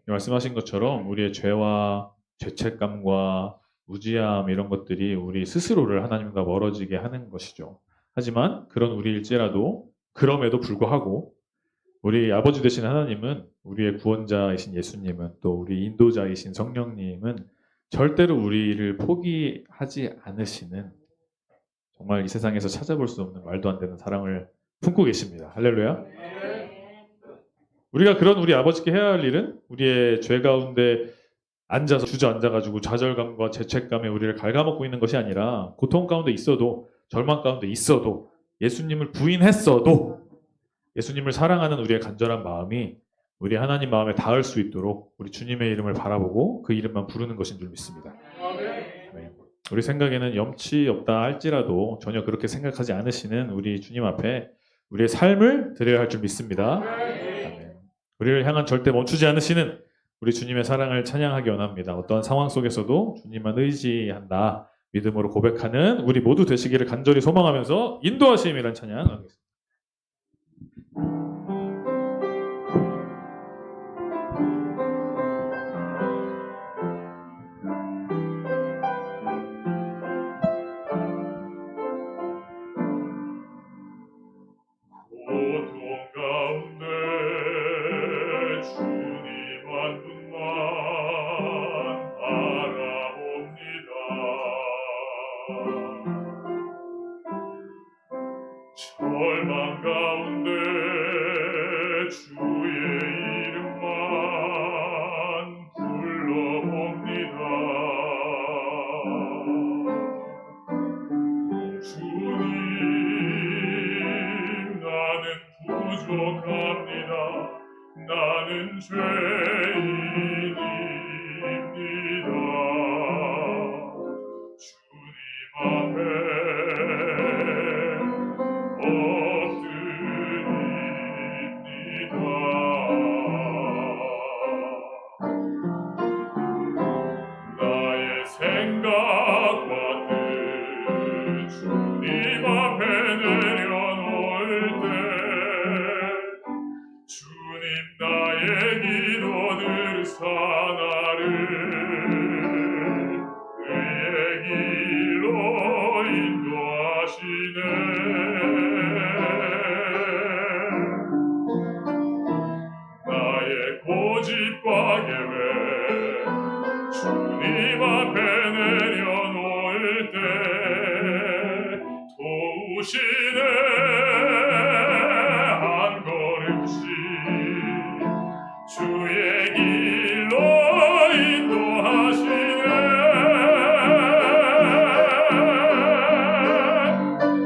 말씀하신 것처럼 우리의 죄와 죄책감과 무지함 이런 것들이 우리 스스로를 하나님과 멀어지게 하는 것이죠. 하지만 그런 우리일지라도 그럼에도 불구하고 우리 아버지 되신 하나님은 우리의 구원자이신 예수님은 또 우리 인도자이신 성령님은 절대로 우리를 포기하지 않으시는 정말 이 세상에서 찾아볼 수 없는 말도 안 되는 사랑을 품고 계십니다. 할렐루야. 우리가 그런 우리 아버지께 해야 할 일은 우리의 죄 가운데 주저앉아가지고 좌절감과 죄책감에 우리를 갉아먹고 있는 것이 아니라 고통 가운데 있어도 절망 가운데 있어도 예수님을 부인했어도 예수님을 사랑하는 우리의 간절한 마음이 우리 하나님 마음에 닿을 수 있도록 우리 주님의 이름을 바라보고 그 이름만 부르는 것인 줄 믿습니다. 아멘. 우리 생각에는 염치 없다 할지라도 전혀 그렇게 생각하지 않으시는 우리 주님 앞에 우리의 삶을 드려야 할 줄 믿습니다. 아멘. 우리를 향한 절대 멈추지 않으시는 우리 주님의 사랑을 찬양하기 원합니다. 어떠한 상황 속에서도 주님만 의지한다 믿음으로 고백하는 우리 모두 되시기를 간절히 소망하면서 인도하심이란 찬양하겠습니다. 주님 한 분만 바라봅니다. 절망 가운데 주의 이름만 불러봅니다. 주님, 나는 부족합니다. 나는 죄인입니다. 주님 앞에 나의 생각과 뜻 주님 앞에 내려놓을 때 주님 나의 기도들 사나를 의의 길로 인도하시네. 나의 고집과 계획 주님 앞에 내려놓을 때 도우시네. 한 걸음씩 주의 길로 인도하시네.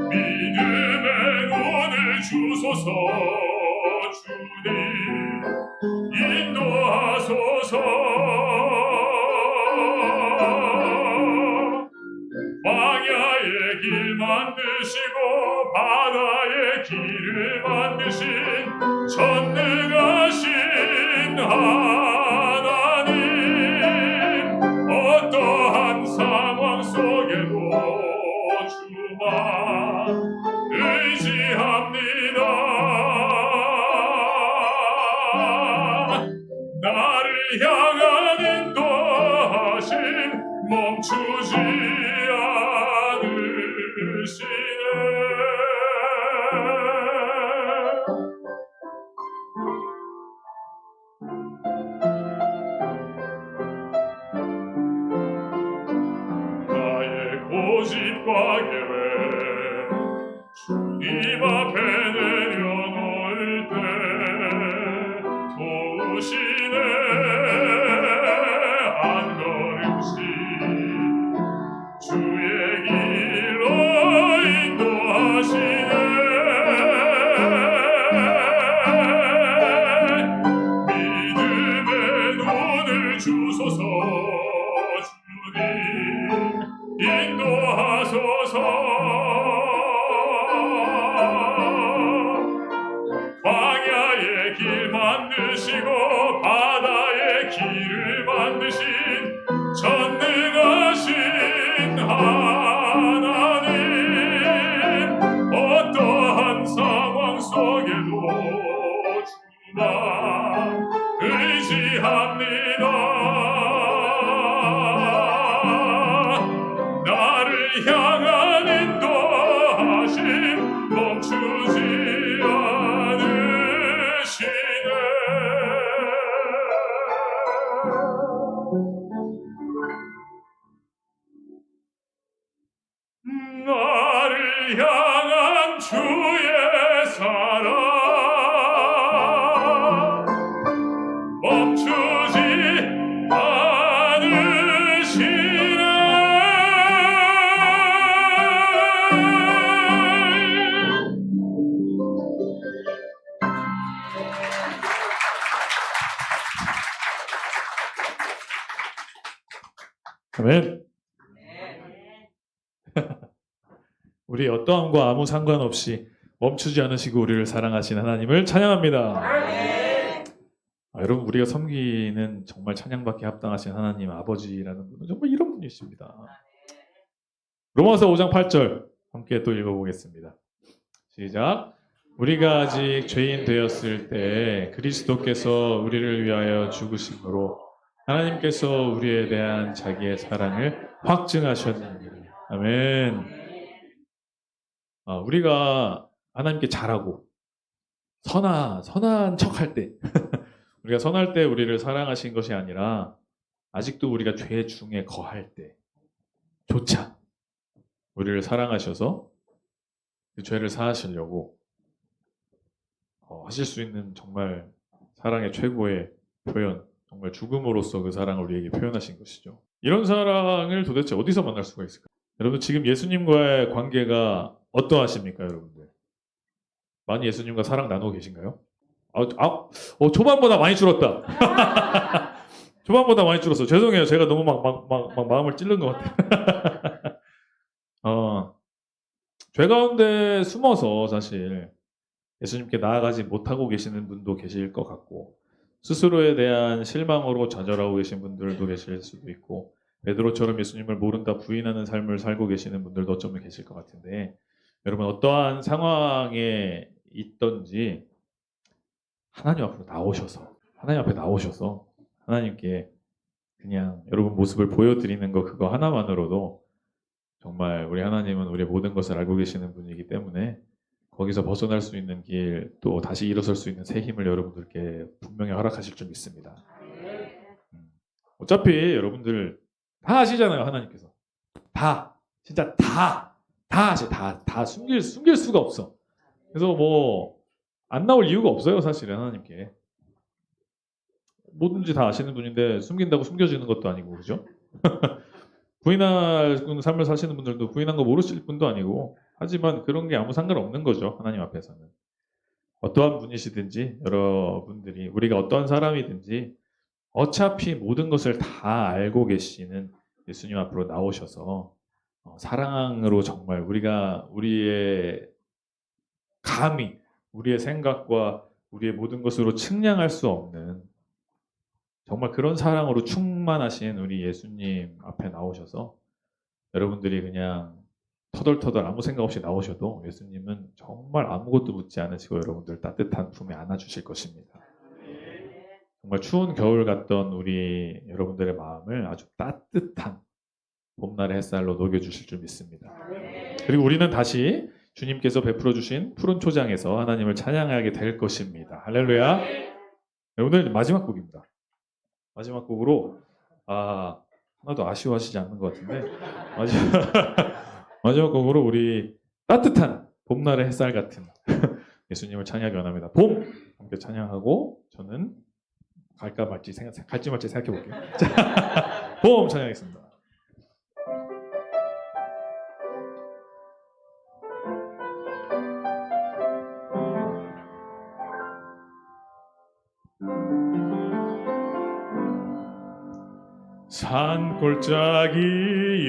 믿음의 눈을 주소서. 주님 인도하소서. 광야의 길 만드시고 바다의 길을 만드신 전능하신 하나님, 어떠한 상황 속에도 주만 의지합니다. 나를 향한 인도하심 멈추지 않으시네. 나의 고집과 계획 주님 앞에 내려놓을 때 도우시네. 한 걸음씩 주의 길로 인도하시네. 믿음의 눈을 주소서. 주님 인도하소서. 광야의 길 만드시고 바다의 길을 만드신 전능하신 하나님, 어떠한 상황 속에도 주만 의지합니다. 나를 향한 인도하심 멈추지 않으시네. 나를 향한 주의 사랑 멈추지 않으시네. 아멘. 우리 어떠함과 아무 상관없이 멈추지 않으시고 우리를 사랑하신 하나님을 찬양합니다. 여러분, 우리가 섬기는 정말 찬양받기에 합당하신 하나님 아버지라는 분은 정말 이런 분이십니다. 로마서 5장 8절 함께 또 읽어보겠습니다. 시작. 우리가 아직 죄인 되었을 때 그리스도께서 우리를 위하여 죽으심으로 하나님께서 우리에 대한 자기의 사랑을 확증하셨느니라. 아멘. 우리가 하나님께 잘하고 선한 척할 때 우리가 선할 때 우리를 사랑하신 것이 아니라 아직도 우리가 죄 중에 거할 때조차 우리를 사랑하셔서 그 죄를 사하시려고 하실 수 있는 정말 사랑의 최고의 표현, 정말 죽음으로써 그 사랑을 우리에게 표현하신 것이죠. 이런 사랑을 도대체 어디서 만날 수가 있을까요? 여러분 지금 예수님과의 관계가 어떠하십니까, 여러분들? 많이 예수님과 사랑 나누고 계신가요? 초반보다 많이 줄었다. 초반보다 많이 줄었어. 죄송해요. 제가 너무 막 마음을 찔른 것 같아요. 죄 가운데 숨어서 사실 예수님께 나아가지 못하고 계시는 분도 계실 것 같고, 스스로에 대한 실망으로 좌절하고 계신 분들도 계실 수도 있고, 베드로처럼 예수님을 모른다 부인하는 삶을 살고 계시는 분들도 어쩌면 계실 것 같은데, 여러분 어떠한 상황에 있던지 하나님 앞으로 나오셔서, 하나님 앞에 나오셔서 하나님께 그냥 여러분 모습을 보여드리는 거, 그거 하나만으로도 정말 우리 하나님은 우리의 모든 것을 알고 계시는 분이기 때문에 거기서 벗어날 수 있는 길, 또 다시 일어설 수 있는 새 힘을 여러분들께 분명히 허락하실 줄 믿습니다. 어차피 여러분들 다 아시잖아요. 하나님께서 진짜 다 아시, 다 숨길 수가 없어. 그래서 뭐 안 나올 이유가 없어요. 사실은 하나님께 뭐든지 다 아시는 분인데 숨긴다고 숨겨지는 것도 아니고, 그죠? 부인할 삶을 사시는 분들도 부인한 거 모르실 분도 아니고, 하지만 그런 게 아무 상관없는 거죠. 하나님 앞에서는. 어떠한 분이시든지 여러분들이, 우리가 어떠한 사람이든지 어차피 모든 것을 다 알고 계시는 예수님 앞으로 나오셔서 사랑으로 정말 우리가 우리의 감히 우리의 생각과 우리의 모든 것으로 측량할 수 없는 정말 그런 사랑으로 충만하신 우리 예수님 앞에 나오셔서 여러분들이 그냥 터덜터덜 아무 생각 없이 나오셔도 예수님은 정말 아무것도 묻지 않으시고 여러분들 따뜻한 품에 안아주실 것입니다. 정말 추운 겨울 같던 우리 여러분들의 마음을 아주 따뜻한 봄날의 햇살로 녹여주실 줄 믿습니다. 그리고 우리는 다시 주님께서 베풀어 주신 푸른 초장에서 하나님을 찬양하게 될 것입니다. 할렐루야. 오늘 마지막 곡입니다. 마지막 곡으로 하나도 아쉬워하시지 않는 것 같은데 마지막 곡으로 우리 따뜻한 봄날의 햇살 같은 예수님을 찬양하기 원합니다. 봄! 함께 찬양하고 저는 갈지 말지 생각해 볼게요. 봄 찬양하겠습니다. 산골짜기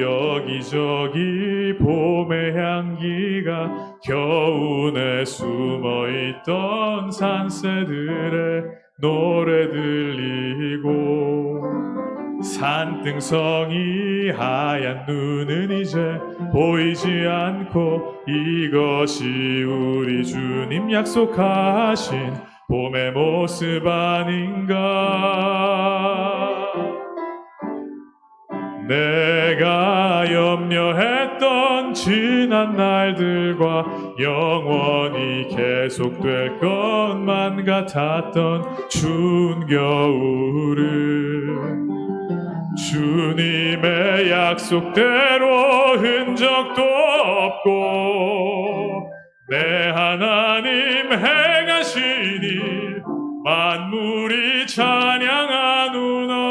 여기저기 봄의 향기가 겨우내 숨어있던 산새들의 노래 들리고 산등성이 하얀 눈은 이제 보이지 않고 이것이 우리 주님 약속하신 봄의 모습 아닌가. 내가 염려했던 지난 날들과 영원히 계속될 것만 같았던 추운 겨울을 주님의 약속대로 흔적도 없고 내 하나님 행하신 일 만물이 찬양하누나.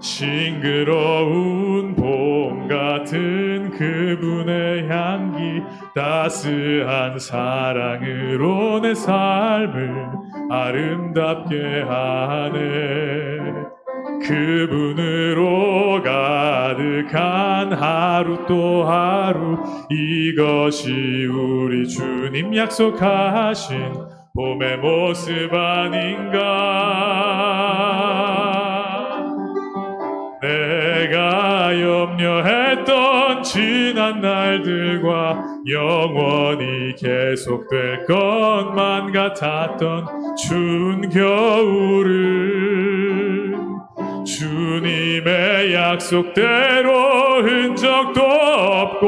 싱그러운 봄 같은 그분의 향기 따스한 사랑으로 내 삶을 아름답게 하네. 그분으로 가득한 하루 또 하루 이것이 우리 주님 약속하신 봄의 모습 아닌가. 내가 염려했던 지난 날들과 영원히 계속될 것만 같았던 추운 겨울을 주님의 약속대로 흔적도 없고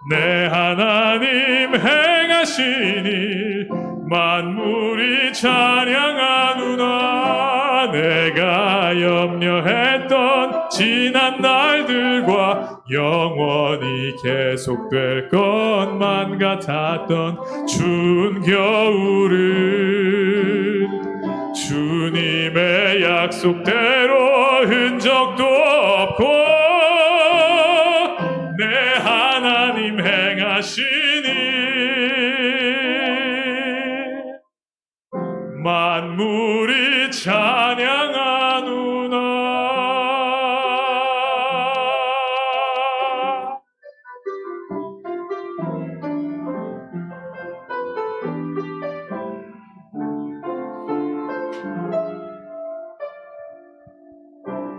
내 하나님 행하신 일 만물이 찬양하누나. 내가 염려했던 지난 날들과 영원히 계속될 것만 같았던 추운 겨울은 주님의 약속대로 흔적도 없고 내 하나님 행하신 일 만물이 찬양하누나.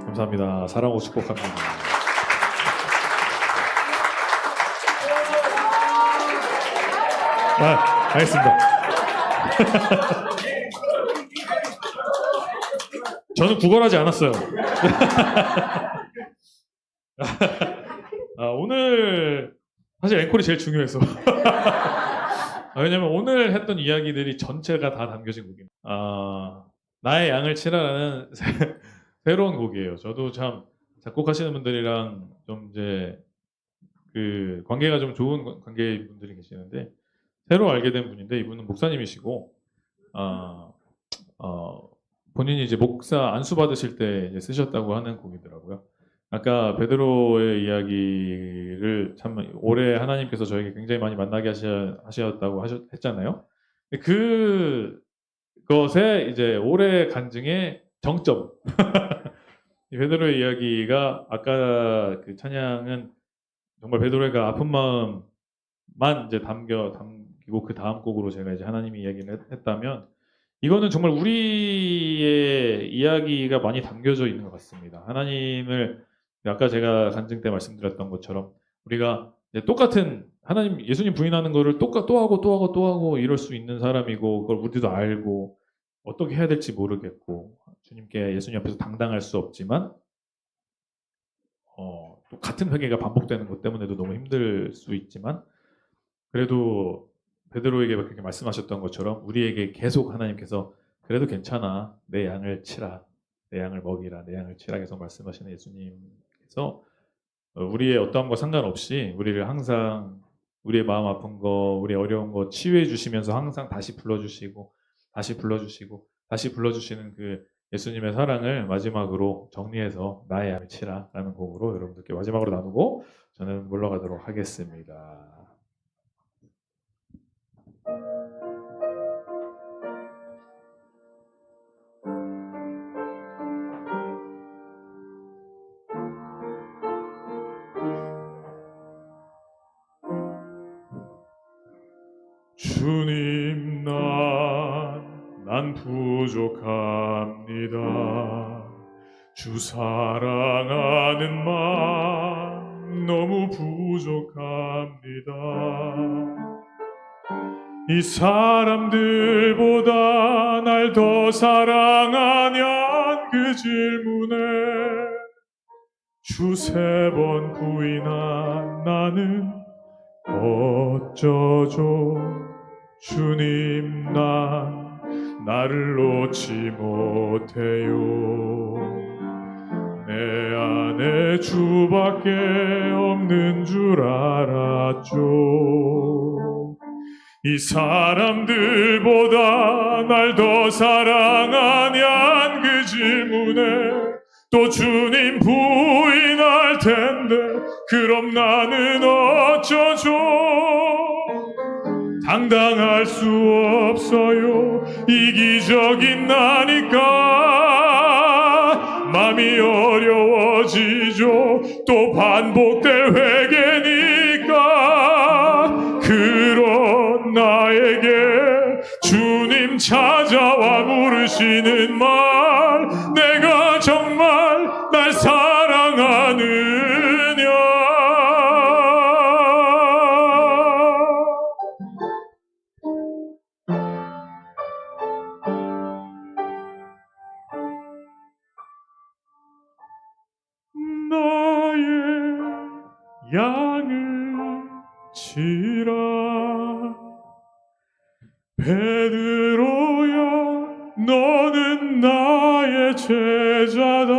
감사합니다. 사랑하고 축복합니다. 알겠습니다. 저는 구걸하지 않았어요. 오늘 사실 앵콜이 제일 중요해서. 왜냐면 오늘 했던 이야기들이 전체가 다 담겨진 곡입니다. 나의 양을 치라라는 새로운 곡이에요. 저도 참 작곡하시는 분들이랑 좀 이제 그 관계가 좀 좋은 관계의 분들이 계시는데 새로 알게 된 분인데 이분은 목사님이시고 본인이 이제 목사 안수 받으실 때 이제 쓰셨다고 하는 곡이더라고요. 아까 베드로의 이야기를 참 올해 하나님께서 저에게 굉장히 많이 만나게 하셨다고 했잖아요. 그것에 이제 올해 간증의 정점. 이 베드로의 이야기가 아까 그 찬양은 정말 베드로가 아픈 마음만 이제 담기고 그 다음 곡으로 제가 이제 하나님의 이야기를 했다면 이거는 정말 우리의 이야기가 많이 담겨져 있는 것 같습니다. 하나님을 아까 제가 간증 때 말씀드렸던 것처럼 우리가 이제 똑같은 하나님 예수님 부인하는 거를 또 하고 이럴 수 있는 사람이고 그걸 우리도 알고 어떻게 해야 될지 모르겠고 주님께 예수님 앞에서 당당할 수 없지만 또 같은 회개가 반복되는 것 때문에도 너무 힘들 수 있지만 그래도 베드로에게 그렇게 말씀하셨던 것처럼 우리에게 계속 하나님께서 그래도 괜찮아 내 양을 치라 내 양을 먹이라 내 양을 치라 계속 말씀하시는 예수님께서 우리의 어떠함과 상관없이 우리를 항상 우리의 마음 아픈 거 우리의 어려운 거 치유해 주시면서 항상 다시 불러주시는 그 예수님의 사랑을 마지막으로 정리해서 나의 양을 치라 라는 곡으로 여러분들께 마지막으로 나누고 저는 물러가도록 하겠습니다. 주님 난 부족합니다. 주 사랑하는 마음 너무 부족합니다. 이 사람들보다 날 더 사랑하냔 그 질문에 두세 번 부인한 나는 어쩌죠 주님 나를 놓지 못해요. 내 안에 주밖에 없는 줄 알았죠. 이 사람들보다 날 더 사랑하냔 그 질문에 또 주님 부인할 텐데 그럼 나는 어쩌죠. 당당할 수 없어요. 이기적인 나니까 맘이 어려워지죠. 또 반복될 회개니까 그런 나에게 주님 찾아와 물으시는 말 내가 정말 날 사랑하느냐. 양을 치라. 베드로야 너는 나의 제자다.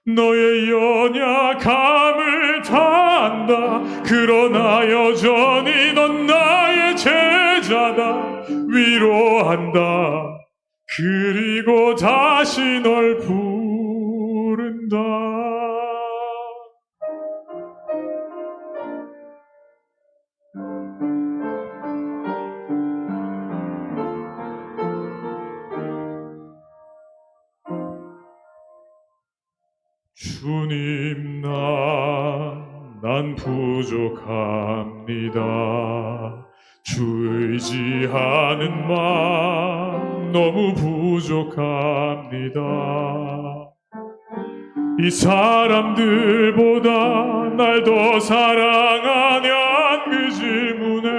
너의 연약함을 다 안다. 그러나 여전히 넌 나의 제자다. 위로한다. 그리고 다시 널 부른다. 주님 난 부족합니다. 주 의지하는 마음 너무 부족합니다. 이 사람들보다 날 더 사랑하냐 그 질문에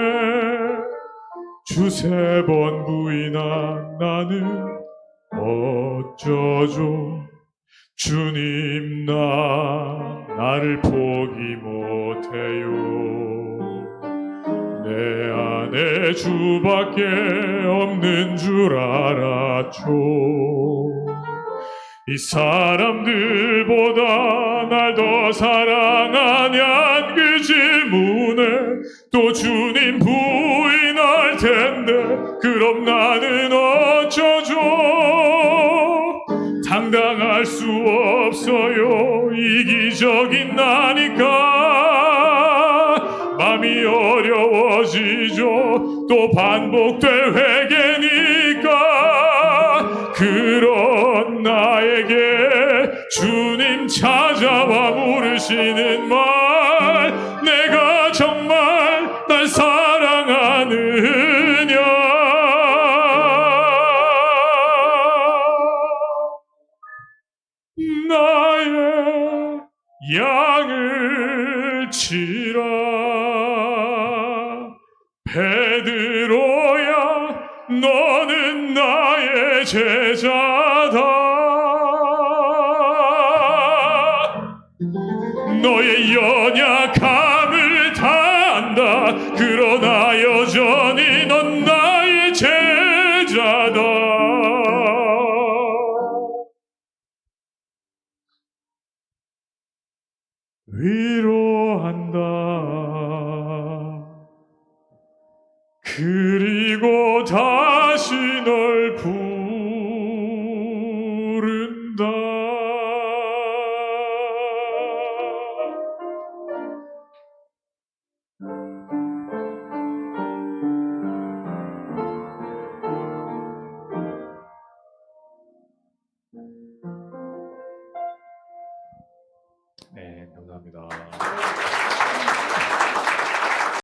두세 번 부인한 나는 어쩌죠. 주님 나를 포기 못해요. 내 안에 주밖에 없는 줄 알았죠. 이 사람들보다 날 더 사랑하냐 그 질문에 또 주님 부인할 텐데 그럼 나는 어쩌죠. 당당할 수 없어요. 이기적인 나니까 맘이 어려워지죠. 또 반복될 회개니까. 그런 나에게 주님 찾아와 물으시는 말, 내가 정말 날 사랑하느냐. 나의 양을 치라. 베드로야 너는 나의 제자다. 너의 연약함을 다 안다. 그러나 여전히 넌 나의 제자다. 위로한다. 그리고 다시 널 부른다. 네, 감사합니다.